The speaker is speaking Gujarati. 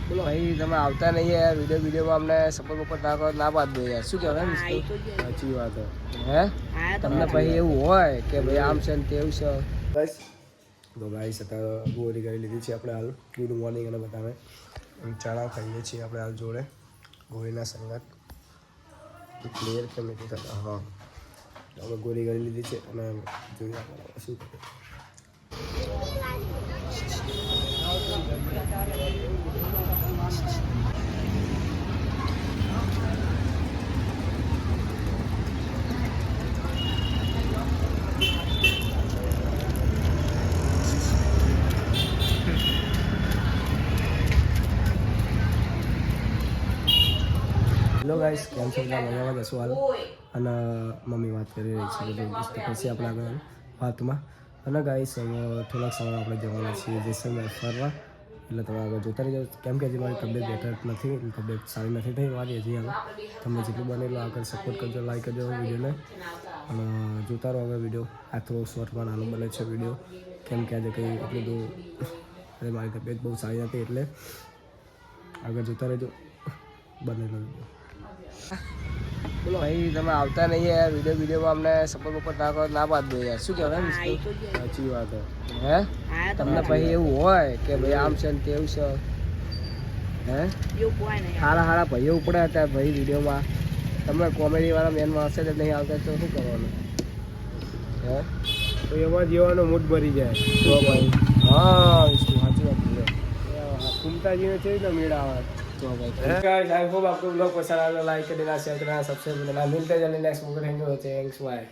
બોલો ભાઈ તમે આવતા નહીં યાર વિડીયોમાં અમને સપોર્ટ બપોર્ટ ના કરો ના પાડ દો યાર શું કહેવાય સાચી વાત હે તમને ભાઈ એવું હોય કે ભાઈ આમ છે ને તેવું છે બસ તો ગાઈસ અત્યારે ગોળી કરી લીધી છે આપણે હાલ ગુડ મોર્નિંગ અને બધાને ચણા ખાઈએ છીએ આપણે હાલ જોડે ગોળીના સંગાત ક્લિયર કે નથી થતા હા આપણે ગોળી કરી લીધી છે અને જોઈએ આપણે શું કરીએ હેલો ગાઈસ કેમ છો બધા મજામાં જશો હાલ અને મમ્મી વાત કરી રહી છે બધું પછી આપણે આગળ વાતમાં અને ગાઈસ થોડાક સમય આપણે જવાના છીએ જેસલમેર ફરવા એટલે તમે આગળ જોતા રહેજો કેમ કે હજી મારી તબિયત બેટર નથી તબિયત સારી નથી થઈ મારી હજી હાલ તમને જેટલું બને એટલું આગળ સપોર્ટ કરજો લાઈક કરજો વિડીયોને અને જોતા રહો હવે વિડીયો આ થોડો શોર્ટમાં નાનો બને છે વિડીયો કેમ કે આજે કંઈ એટલું બધું મારી તબિયત બહુ સારી નથી એટલે આગળ જોતા રહેજો બનેલો વિડીયો બોલો ભાઈ તમે આવતા નહીં યાર વિડીયોમાં અમને સપોર્ટ બપોર્ટ ના કરો ના પાડ દો યાર શું કહેવાય સાચી વાત હે તમને ભાઈ એવું હોય કે ભાઈ આમ છે ને તેવું છે હે હારા ભાઈઓ ઉપડે હતા ભાઈ વિડીયોમાં તમે કોમેડીવાળા મેન માણસે જ નહીં આવતા તો શું કરવાનું હે તો એમાં જીવાનો મૂડ ભરી જાય તો ભાઈ હા સાચી વાત કુમતાજીને છે ને મેળા આવે तो भाई गाइस आई होप आपको ब्लॉग पसंद आया लाइक कर देना शेयर करना सब्सक्राइब करना मिलते हैं जल्दी नेक्स्ट वीडियो में थैंक्स बाय